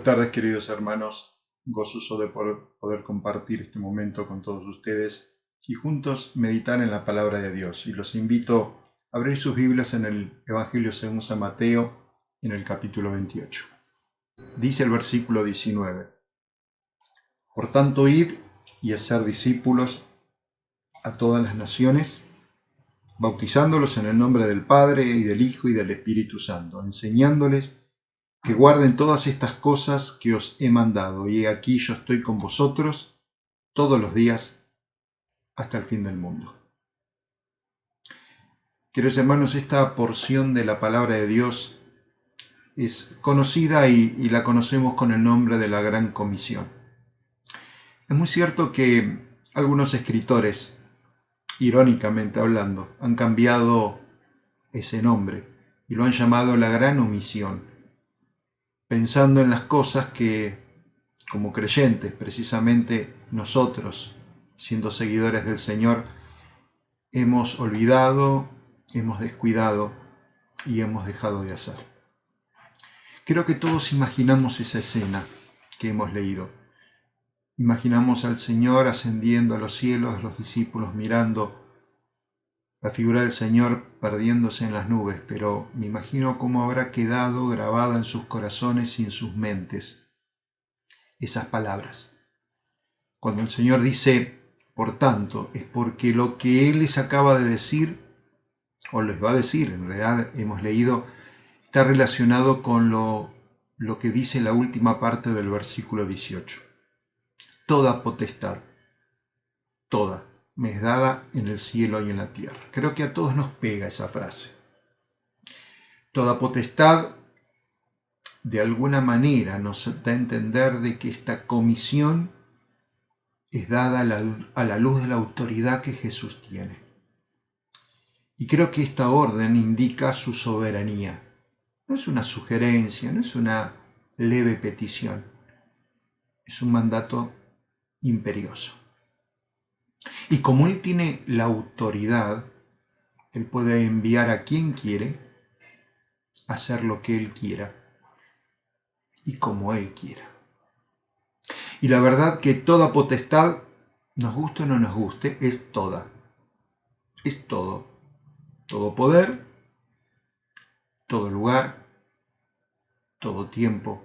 tardes, queridos hermanos. Gozoso de poder compartir este momento con todos ustedes y juntos meditar en la palabra de Dios. Y los invito a abrir sus Biblias en el Evangelio según San Mateo, en el capítulo 28. Dice el versículo 19: Por tanto, id y haced discípulos a todas las naciones, bautizándolos en el nombre del Padre y del Hijo y del Espíritu Santo, enseñándoles que guarden todas estas cosas que os he mandado, y aquí yo estoy con vosotros todos los días hasta el fin del mundo. Queridos hermanos, esta porción de la palabra de Dios es conocida y la conocemos con el nombre de la Gran Comisión. Es muy cierto que algunos escritores, irónicamente hablando, han cambiado ese nombre y lo han llamado la Gran Omisión, pensando en las cosas que, como creyentes, precisamente nosotros, siendo seguidores del Señor, hemos olvidado, hemos descuidado y hemos dejado de hacer. Creo que todos imaginamos esa escena que hemos leído. Imaginamos al Señor ascendiendo a los cielos, los discípulos mirando la figura del Señor perdiéndose en las nubes, pero me imagino cómo habrá quedado grabada en sus corazones y en sus mentes esas palabras. Cuando el Señor dice, por tanto, es porque lo que Él les acaba de decir, o les va a decir, en realidad hemos leído, está relacionado con lo que dice la última parte del versículo 18. Toda potestad, toda, me es dada en el cielo y en la tierra. Creo que a todos nos pega esa frase. Toda potestad, de alguna manera, nos da a entender de que esta comisión es dada a la luz de la autoridad que Jesús tiene. Y creo que esta orden indica su soberanía. No es una sugerencia, no es una leve petición. Es un mandato imperioso. Y como Él tiene la autoridad, Él puede enviar a quien quiere, hacer lo que Él quiera y como Él quiera. Y la verdad que toda potestad, nos guste o no nos guste, es toda. Es todo. Todo poder, todo lugar, todo tiempo,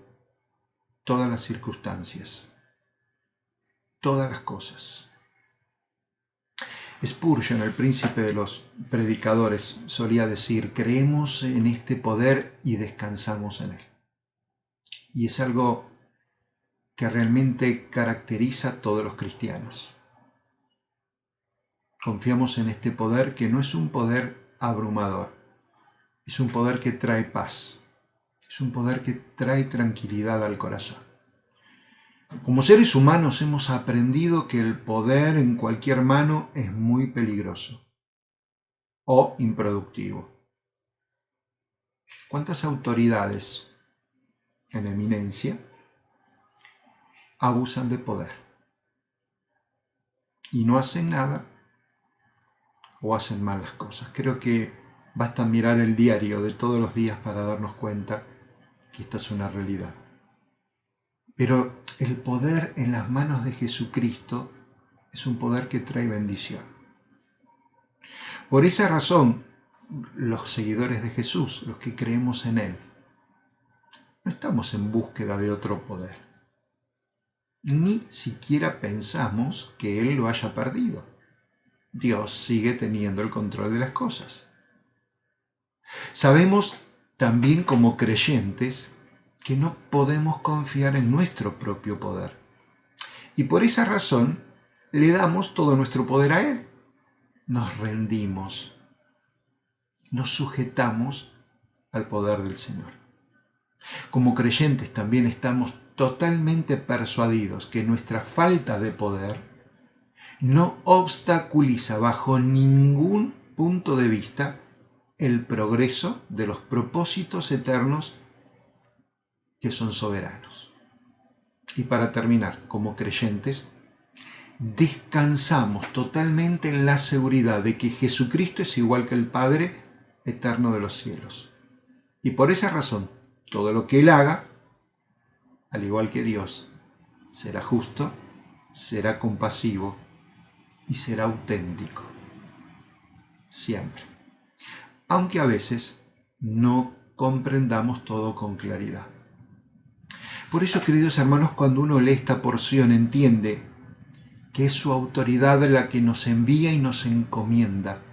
todas las circunstancias, todas las cosas. Spurgeon, el príncipe de los predicadores, solía decir, creemos en este poder y descansamos en él. Y es algo que realmente caracteriza a todos los cristianos. Confiamos en este poder que no es un poder abrumador, es un poder que trae paz, es un poder que trae tranquilidad al corazón. Como seres humanos hemos aprendido que el poder en cualquier mano es muy peligroso o improductivo. ¿Cuántas autoridades en eminencia abusan de poder y no hacen nada o hacen mal las cosas? Creo que basta mirar el diario de todos los días para darnos cuenta que esta es una realidad. Pero el poder en las manos de Jesucristo es un poder que trae bendición. Por esa razón, los seguidores de Jesús, los que creemos en Él, no estamos en búsqueda de otro poder. Ni siquiera pensamos que Él lo haya perdido. Dios sigue teniendo el control de las cosas. Sabemos también como creyentes que no podemos confiar en nuestro propio poder. Y por esa razón le damos todo nuestro poder a Él. Nos rendimos, nos sujetamos al poder del Señor. Como creyentes también estamos totalmente persuadidos que nuestra falta de poder no obstaculiza bajo ningún punto de vista el progreso de los propósitos eternos que son soberanos. Y para terminar, como creyentes, descansamos totalmente en la seguridad de que Jesucristo es igual que el Padre eterno de los cielos. Y por esa razón, todo lo que Él haga al igual que Dios, será justo, será compasivo y será auténtico. Siempre. Aunque a veces no comprendamos todo con claridad. Por eso, queridos hermanos, cuando uno lee esta porción, entiende que es su autoridad la que nos envía y nos encomienda.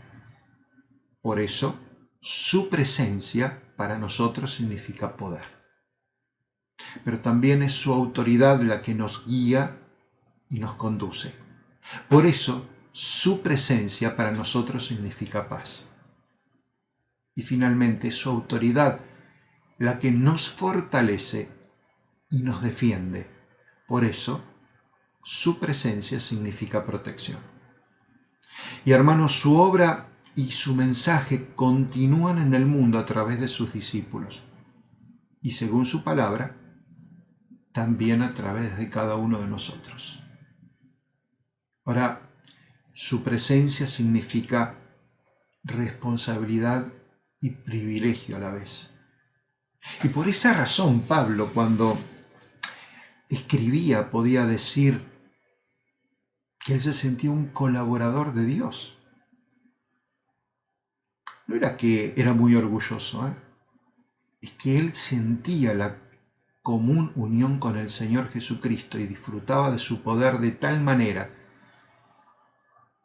Por eso, su presencia para nosotros significa poder. Pero también es su autoridad la que nos guía y nos conduce. Por eso, su presencia para nosotros significa paz. Y finalmente, es su autoridad la que nos fortalece y nos defiende. Por eso, su presencia significa protección. Y hermanos, su obra y su mensaje continúan en el mundo a través de sus discípulos. Y según su palabra, también a través de cada uno de nosotros. Ahora, su presencia significa responsabilidad y privilegio a la vez. Y por esa razón Pablo, cuando escribía, podía decir que él se sentía un colaborador de Dios. No era que era muy orgulloso, es que él sentía la común unión con el Señor Jesucristo y disfrutaba de su poder de tal manera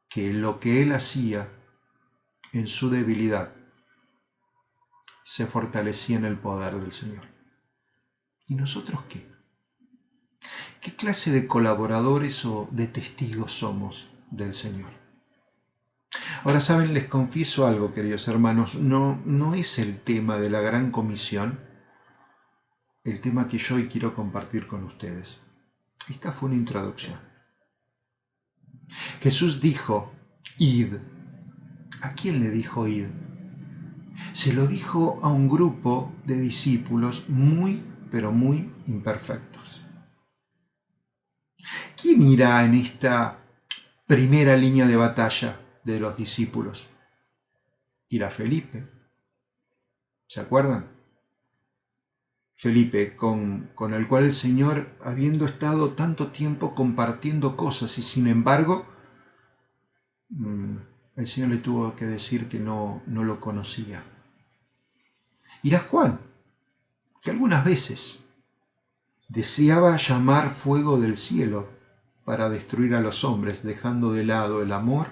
que lo que él hacía en su debilidad se fortalecía en el poder del Señor. ¿Y nosotros qué? ¿Qué clase de colaboradores o de testigos somos del Señor? Ahora, saben, les confieso algo, queridos hermanos, no es el tema de la gran comisión el tema que yo hoy quiero compartir con ustedes. Esta fue una introducción. Jesús dijo, id. ¿A quién le dijo id? Se lo dijo a un grupo de discípulos muy, pero muy imperfectos. ¿Quién irá en esta primera línea de batalla de los discípulos? Irá Felipe. ¿Se acuerdan? Felipe, con el cual el Señor, habiendo estado tanto tiempo compartiendo cosas y sin embargo, el Señor le tuvo que decir que no lo conocía. Irá Juan, que algunas veces deseaba llamar fuego del cielo para destruir a los hombres, dejando de lado el amor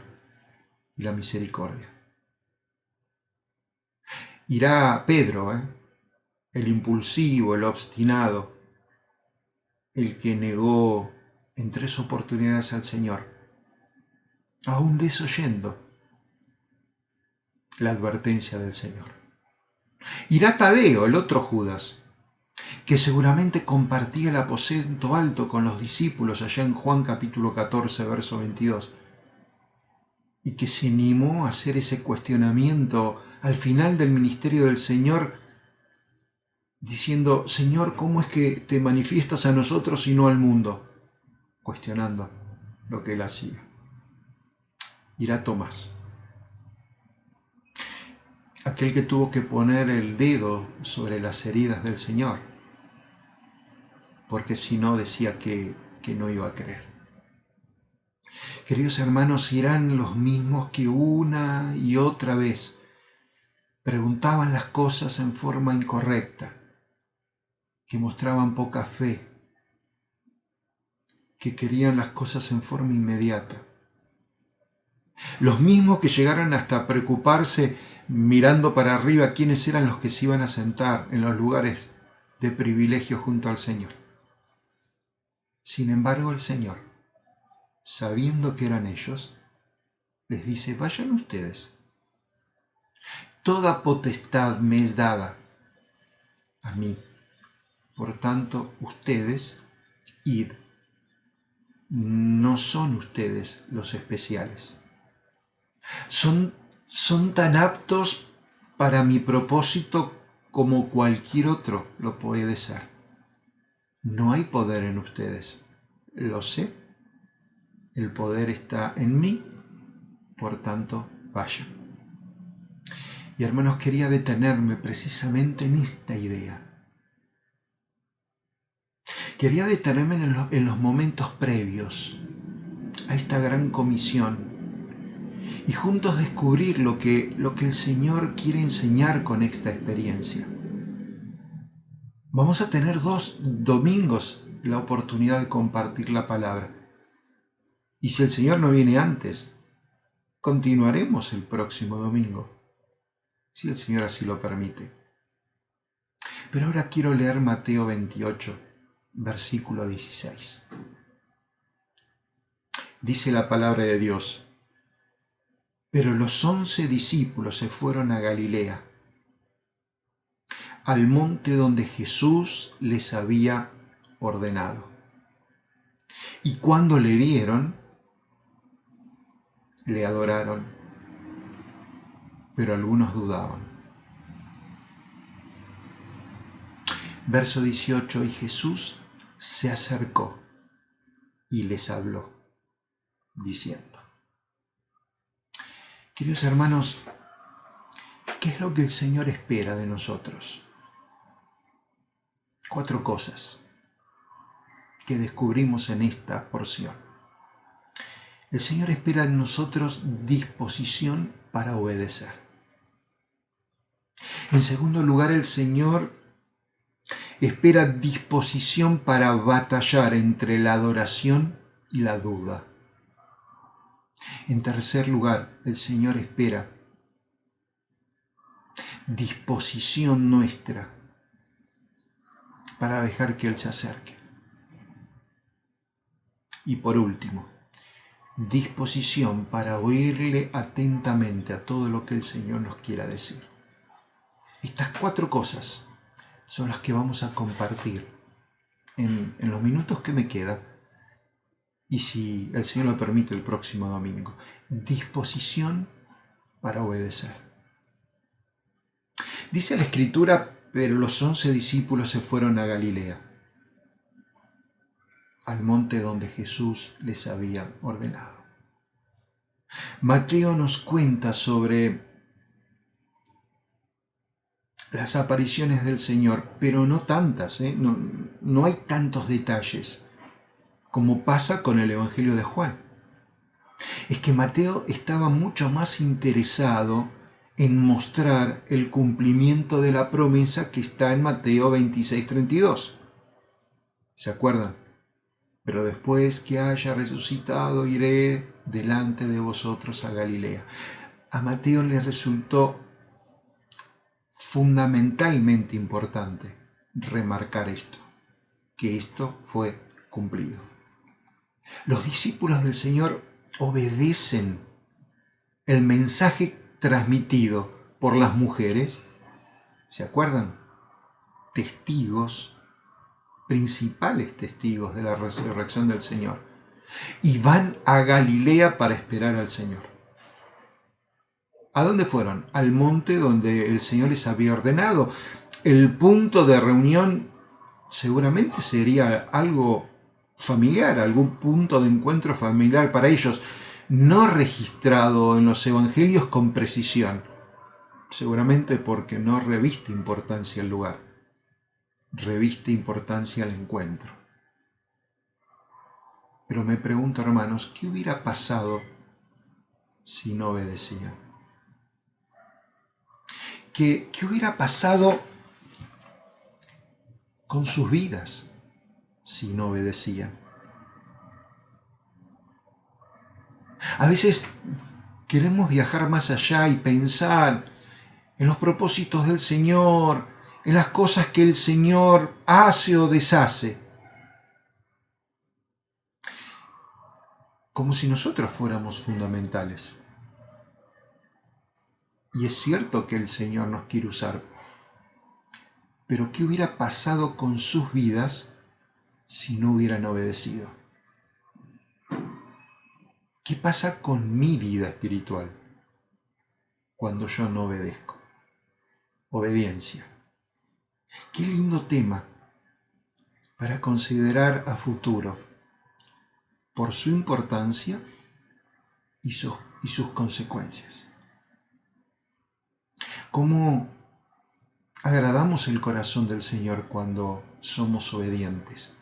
y la misericordia. Irá Pedro, el impulsivo, el obstinado, el que negó en 3 oportunidades al Señor, aún desoyendo la advertencia del Señor. Irá Tadeo, el otro Judas, que seguramente compartía el aposento alto con los discípulos allá en Juan capítulo 14, verso 22, y que se animó a hacer ese cuestionamiento al final del ministerio del Señor, diciendo, Señor, ¿cómo es que te manifiestas a nosotros y no al mundo? Cuestionando lo que él hacía. Irá Tomás, aquel que tuvo que poner el dedo sobre las heridas del Señor, porque si no decía que no iba a creer. Queridos hermanos, irán los mismos que una y otra vez preguntaban las cosas en forma incorrecta, que mostraban poca fe, que querían las cosas en forma inmediata. Los mismos que llegaron hasta preocuparse mirando para arriba quiénes eran los que se iban a sentar en los lugares de privilegio junto al Señor. Sin embargo, el Señor, sabiendo que eran ellos, les dice, vayan ustedes. Toda potestad me es dada a mí. Por tanto, ustedes, id. No son ustedes los especiales. Son tan aptos para mi propósito como cualquier otro lo puede ser. No hay poder en ustedes. Lo sé. El poder está en mí. Por tanto, vayan. Y hermanos, quería detenerme precisamente en esta idea. quería detenerme en los momentos previos a esta gran comisión y juntos descubrir lo que el Señor quiere enseñar con esta experiencia. Vamos a tener 2 domingos la oportunidad de compartir la palabra. Y si el Señor no viene antes, continuaremos el próximo domingo, si el Señor así lo permite. Pero ahora quiero leer Mateo 28, versículo 16. Dice la palabra de Dios: pero los 11 discípulos se fueron a Galilea, al monte donde Jesús les había ordenado. Y cuando le vieron, le adoraron, pero algunos dudaban. Verso 18: y Jesús se acercó y les habló, diciendo. Queridos hermanos, ¿qué es lo que el Señor espera de nosotros? 4 cosas que descubrimos en esta porción. El Señor espera en nosotros disposición para obedecer. En segundo lugar, el Señor espera disposición para batallar entre la adoración y la duda. En tercer lugar, el Señor espera disposición nuestra para dejar que Él se acerque. Y por último, disposición para oírle atentamente a todo lo que el Señor nos quiera decir. Estas 4 cosas son las que vamos a compartir en los minutos que me quedan, y si el Señor lo permite, el próximo domingo. Disposición para obedecer. Dice la Escritura: pero los 11 discípulos se fueron a Galilea, al monte donde Jesús les había ordenado. Mateo nos cuenta sobre las apariciones del Señor, pero no tantas, no hay tantos detalles como pasa con el Evangelio de Juan. Es que Mateo estaba mucho más interesado en mostrar el cumplimiento de la promesa que está en Mateo 26:32. ¿Se acuerdan? Pero después que haya resucitado, iré delante de vosotros a Galilea. A Mateo le resultó fundamentalmente importante remarcar esto, que esto fue cumplido. Los discípulos del Señor obedecen el mensaje transmitido por las mujeres, ¿se acuerdan? Testigos, principales testigos de la resurrección del Señor, y van a Galilea para esperar al Señor. ¿A dónde fueron? Al monte donde el Señor les había ordenado. El punto de reunión seguramente sería algo familiar, algún punto de encuentro familiar para ellos, no registrado en los evangelios con precisión, seguramente porque no reviste importancia el lugar, reviste importancia el encuentro. Pero me pregunto, hermanos, ¿qué hubiera pasado si no obedecían? ¿Qué hubiera pasado con sus vidas si no obedecían? A veces queremos viajar más allá y pensar en los propósitos del Señor, en las cosas que el Señor hace o deshace, como si nosotros fuéramos fundamentales. Y es cierto que el Señor nos quiere usar, pero ¿qué hubiera pasado con sus vidas si no hubieran obedecido? ¿Qué pasa con mi vida espiritual cuando yo no obedezco? Obediencia. Qué lindo tema para considerar a futuro por su importancia y sus consecuencias. ¿Cómo agradamos el corazón del Señor cuando somos obedientes?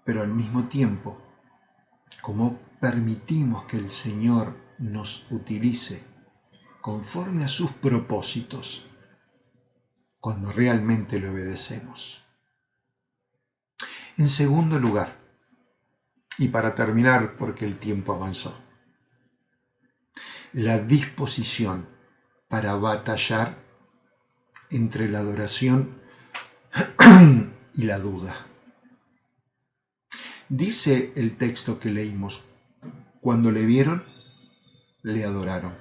pero al mismo tiempo, cómo permitimos que el Señor nos utilice conforme a sus propósitos cuando realmente le obedecemos. En segundo lugar, y para terminar porque el tiempo avanzó, la disposición para batallar entre la adoración y la duda. Dice el texto que leímos, cuando le vieron, le adoraron.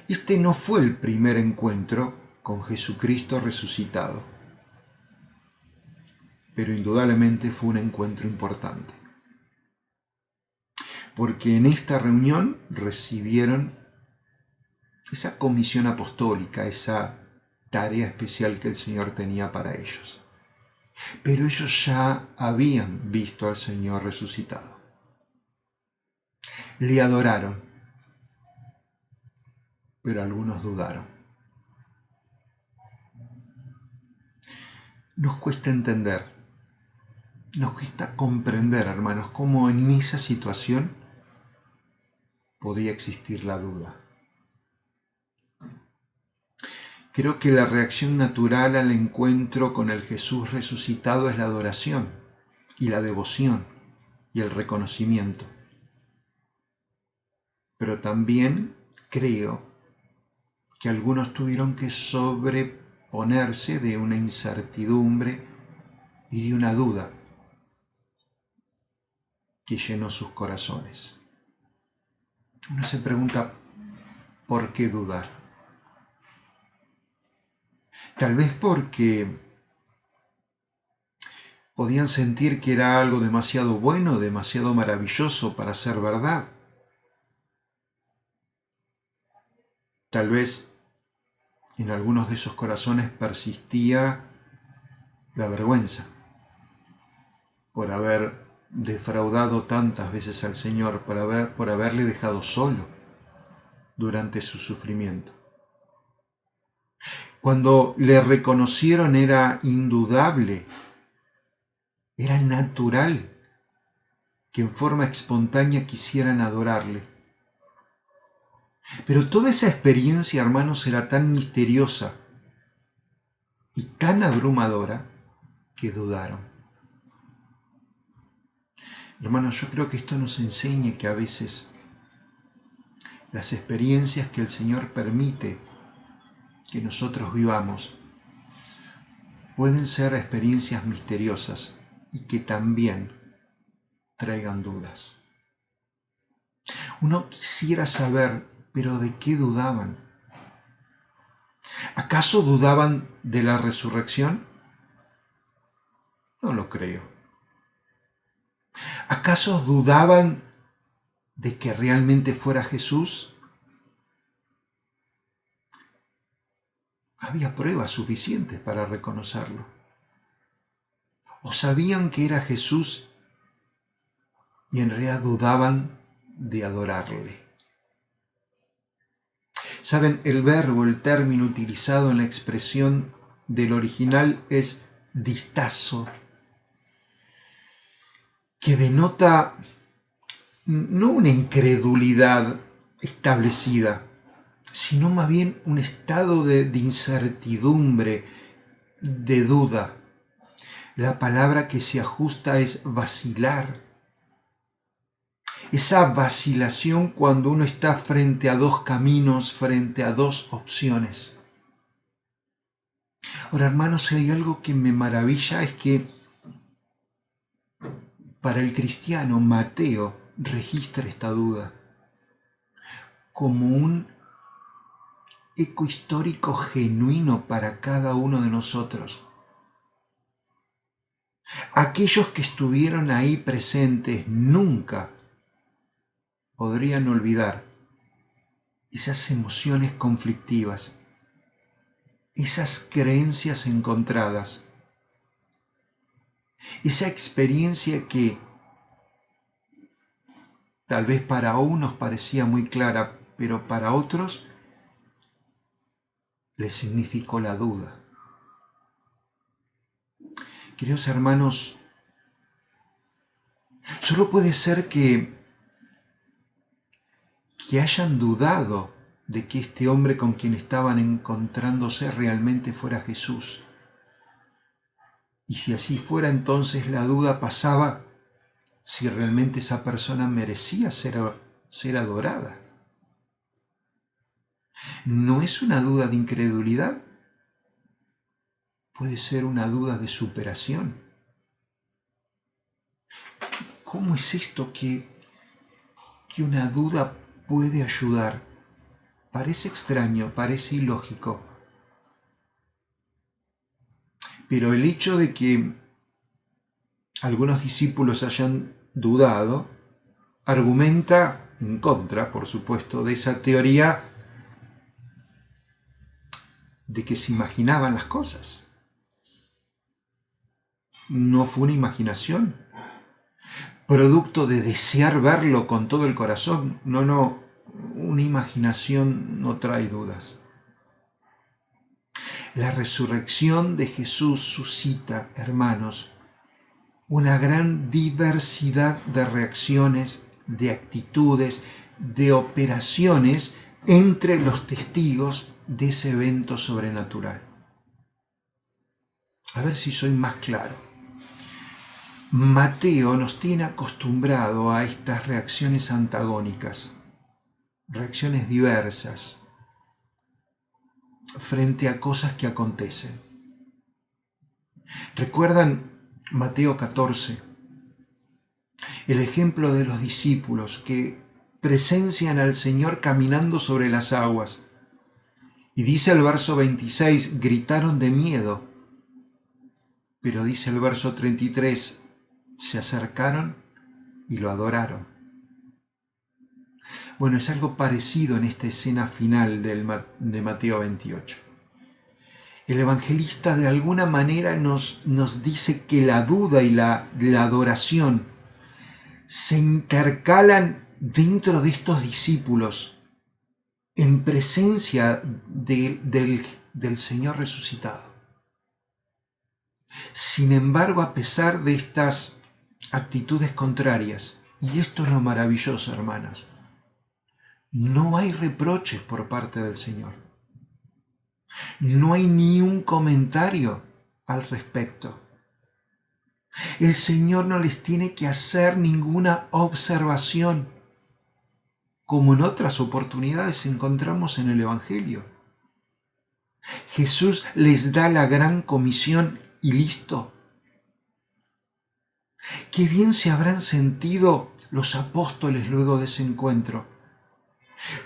Este no fue el primer encuentro con Jesucristo resucitado, pero indudablemente fue un encuentro importante, porque en esta reunión recibieron esa comisión apostólica, esa tarea especial que el Señor tenía para ellos. Pero ellos ya habían visto al Señor resucitado. Le adoraron, pero algunos dudaron. Nos cuesta entender, nos cuesta comprender, hermanos, cómo en esa situación podía existir la duda. Creo que la reacción natural al encuentro con el Jesús resucitado es la adoración y la devoción y el reconocimiento. Pero también creo que algunos tuvieron que sobreponerse de una incertidumbre y de una duda que llenó sus corazones. Uno se pregunta, ¿por qué dudar? Tal vez porque podían sentir que era algo demasiado bueno, demasiado maravilloso para ser verdad. Tal vez en algunos de esos corazones persistía la vergüenza por haber defraudado tantas veces al Señor, por haberle dejado solo durante su sufrimiento. Cuando le reconocieron era indudable, era natural que en forma espontánea quisieran adorarle. Pero toda esa experiencia, hermanos, era tan misteriosa y tan abrumadora que dudaron. Hermanos, yo creo que esto nos enseña que a veces las experiencias que el Señor permite que nosotros vivamos pueden ser experiencias misteriosas y que también traigan dudas. Uno quisiera saber, pero ¿de qué dudaban? ¿Acaso dudaban de la resurrección? No lo creo. ¿Acaso dudaban de que realmente fuera Jesús? Había pruebas suficientes para reconocerlo. ¿O sabían que era Jesús y en realidad dudaban de adorarle? Saben, el verbo, el término utilizado en la expresión del original es distazo, que denota no una incredulidad establecida, sino más bien un estado de incertidumbre, de duda. La palabra que se ajusta es vacilar. Esa vacilación cuando uno está frente a dos caminos, frente a dos opciones. Ahora, hermanos, si hay algo que me maravilla es que para el cristiano Mateo registra esta duda como un eco histórico genuino para cada uno de nosotros. Aquellos que estuvieron ahí presentes nunca podrían olvidar esas emociones conflictivas, esas creencias encontradas, esa experiencia que tal vez para unos parecía muy clara, pero para otros les significó la duda. Queridos hermanos, solo puede ser que hayan dudado de que este hombre con quien estaban encontrándose realmente fuera Jesús. Y si así fuera, entonces la duda pasaba si realmente esa persona merecía ser adorada. No es una duda de incredulidad, puede ser una duda de superación. ¿Cómo es esto que una duda puede ayudar? Parece extraño, parece ilógico, pero el hecho de que algunos discípulos hayan dudado argumenta en contra, por supuesto, de esa teoría de que se imaginaban las cosas. No fue una imaginación, producto de desear verlo con todo el corazón. No, una imaginación no trae dudas. La resurrección de Jesús suscita, hermanos, una gran diversidad de reacciones, de actitudes, de operaciones entre los testigos de ese evento sobrenatural. A ver si soy más claro. Mateo nos tiene acostumbrado a estas reacciones antagónicas, reacciones diversas frente a cosas que acontecen. ¿Recuerdan Mateo 14? El ejemplo de los discípulos que presencian al Señor caminando sobre las aguas. Y dice el verso 26, gritaron de miedo. Pero dice el verso 33, se acercaron y lo adoraron. Bueno, es algo parecido en esta escena final de Mateo 28. El evangelista de alguna manera nos dice que la duda y la adoración se intercalan dentro de estos discípulos en presencia del Señor resucitado. Sin embargo, a pesar de estas actitudes contrarias, y esto es lo maravilloso, hermanos, no hay reproches por parte del Señor. No hay ni un comentario al respecto. El Señor no les tiene que hacer ninguna observación, como en otras oportunidades encontramos en el Evangelio. Jesús les da la gran comisión y listo. Qué bien se habrán sentido los apóstoles luego de ese encuentro.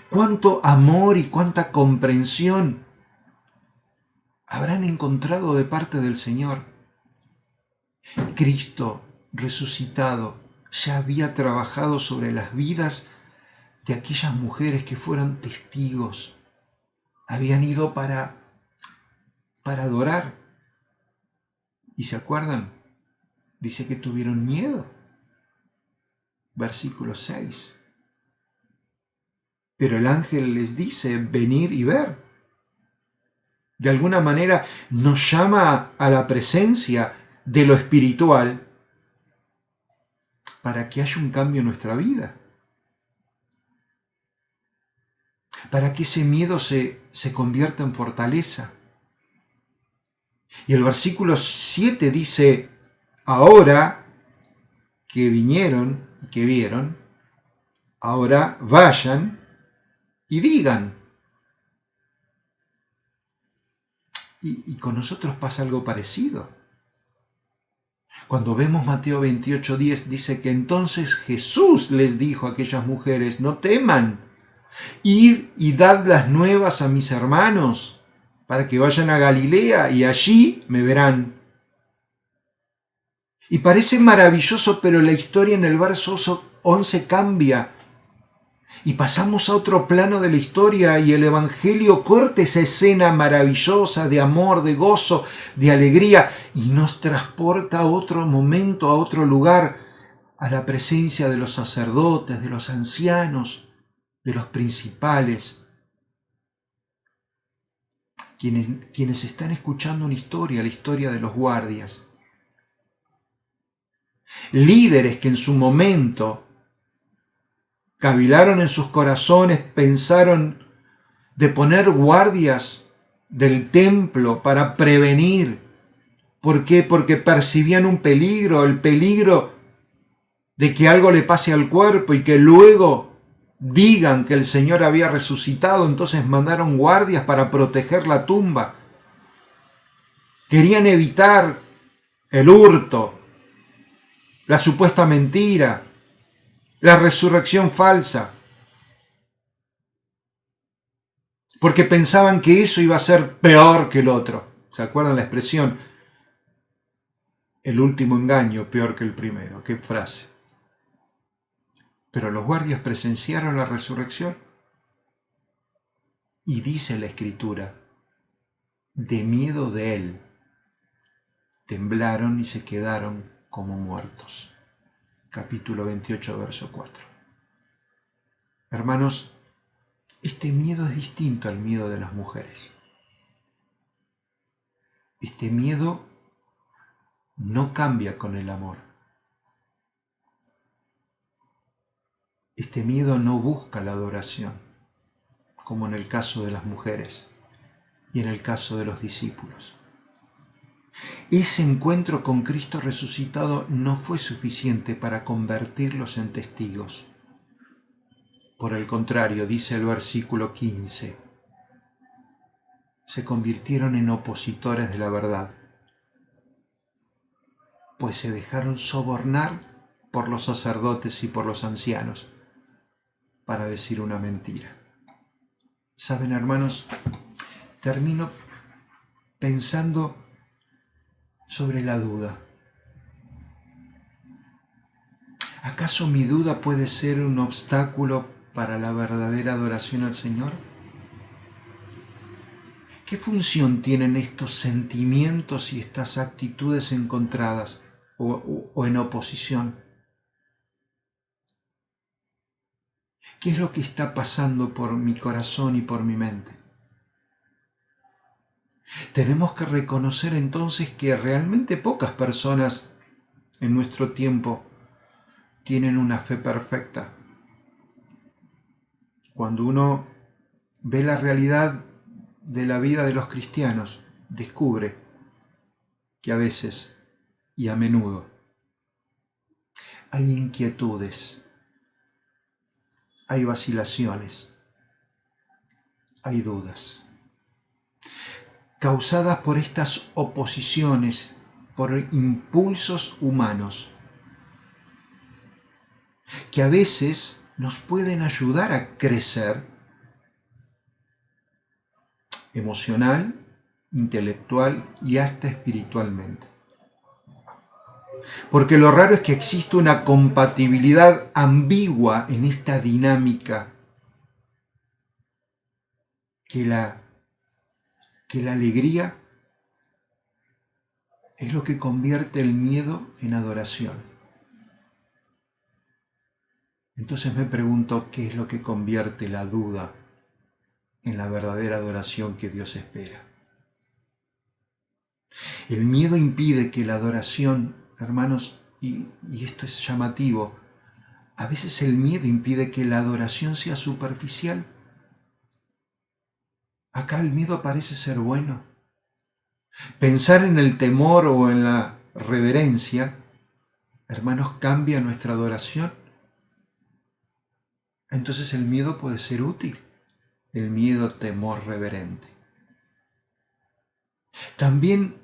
Cuánto amor y cuánta comprensión habrán encontrado de parte del Señor. Cristo resucitado ya había trabajado sobre las vidas de aquellas mujeres que fueron testigos. Habían ido para adorar. ¿Y se acuerdan? Dice que tuvieron miedo. Versículo 6. Pero el ángel les dice, venir y ver. De alguna manera nos llama a la presencia de lo espiritual para que haya un cambio en nuestra vida. Para que ese miedo se convierta en fortaleza. Y el versículo 7 dice, ahora que vinieron y que vieron, ahora vayan y digan. Y con nosotros pasa algo parecido. Cuando vemos Mateo 28:10 dice que entonces Jesús les dijo a aquellas mujeres, no teman, id y dad las nuevas a mis hermanos para que vayan a Galilea y allí me verán. Y parece maravilloso, pero la historia en el verso 11 cambia. Y pasamos a otro plano de la historia y el Evangelio corta esa escena maravillosa de amor, de gozo, de alegría y nos transporta a otro momento, a otro lugar, a la presencia de los sacerdotes, de los ancianos, de los principales, quienes están escuchando una historia, la historia de los guardias. líderes que en su momento cavilaron en sus corazones, pensaron de poner guardias del templo para prevenir. ¿Por qué? Porque percibían un peligro, el peligro de que algo le pase al cuerpo y que luego digan que el Señor había resucitado. Entonces mandaron guardias para proteger la tumba. Querían evitar el hurto, la supuesta mentira, la resurrección falsa, porque pensaban que eso iba a ser peor que el otro. ¿Se acuerdan la expresión? El último engaño peor que el primero. ¿Qué frase? Pero los guardias presenciaron la resurrección y dice la Escritura, de miedo de él, temblaron y se quedaron como muertos. Capítulo 28, verso 4. Hermanos, este miedo es distinto al miedo de las mujeres. Este miedo no cambia con el amor. Este miedo no busca la adoración, como en el caso de las mujeres y en el caso de los discípulos. Ese encuentro con Cristo resucitado no fue suficiente para convertirlos en testigos. Por el contrario, dice el versículo 15, se convirtieron en opositores de la verdad, pues se dejaron sobornar por los sacerdotes y por los ancianos para decir una mentira. Saben, hermanos, termino pensando sobre la duda. ¿Acaso mi duda puede ser un obstáculo para la verdadera adoración al Señor? ¿Qué función tienen estos sentimientos y estas actitudes encontradas o en oposición? ¿Qué es lo que está pasando por mi corazón y por mi mente? Tenemos que reconocer entonces que realmente pocas personas en nuestro tiempo tienen una fe perfecta. Cuando uno ve la realidad de la vida de los cristianos, descubre que a veces y a menudo hay inquietudes, hay vacilaciones, hay dudas, causadas por estas oposiciones, por impulsos humanos, que a veces nos pueden ayudar a crecer emocional, intelectual y hasta espiritualmente. Porque lo raro es que existe una compatibilidad ambigua en esta dinámica que la alegría es lo que convierte el miedo en adoración. Entonces me pregunto, ¿qué es lo que convierte la duda en la verdadera adoración que Dios espera? El miedo impide que la adoración, hermanos, y esto es llamativo, a veces el miedo impide que la adoración sea superficial. Acá el miedo parece ser bueno. Pensar en el temor o en la reverencia, hermanos, cambia nuestra adoración. Entonces el miedo puede ser útil. El miedo, temor reverente. También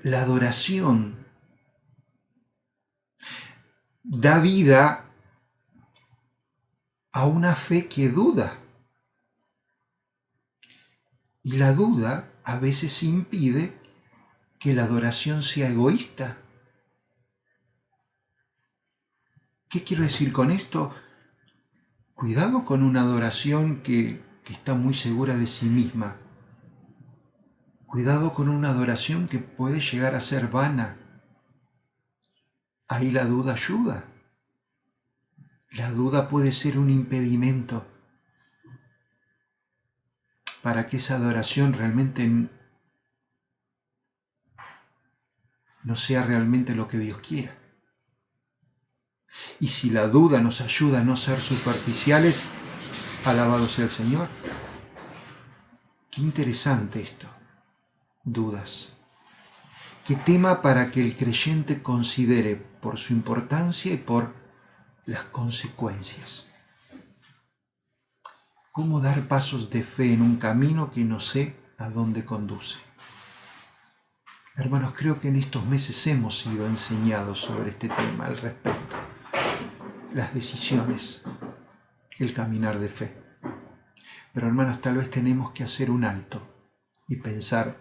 la adoración da vida a una fe que duda. Y la duda a veces impide que la adoración sea egoísta. ¿Qué quiero decir con esto? Cuidado con una adoración que está muy segura de sí misma. Cuidado con una adoración que puede llegar a ser vana. Ahí la duda ayuda. La duda puede ser un impedimento para que esa adoración realmente no sea realmente lo que Dios quiera. Y si la duda nos ayuda a no ser superficiales, alabado sea el Señor. Qué interesante esto. Dudas. Qué tema para que el creyente considere por su importancia y por las consecuencias. ¿Cómo dar pasos de fe en un camino que no sé a dónde conduce? Hermanos, creo que en estos meses hemos sido enseñados sobre este tema al respecto. Las decisiones, el caminar de fe. Pero hermanos, tal vez tenemos que hacer un alto y pensar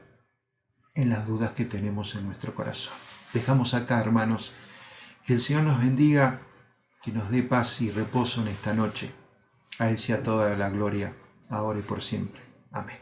en las dudas que tenemos en nuestro corazón. Dejamos acá, hermanos, que el Señor nos bendiga, que nos dé paz y reposo en esta noche. A Él sea toda la gloria, ahora y por siempre. Amén.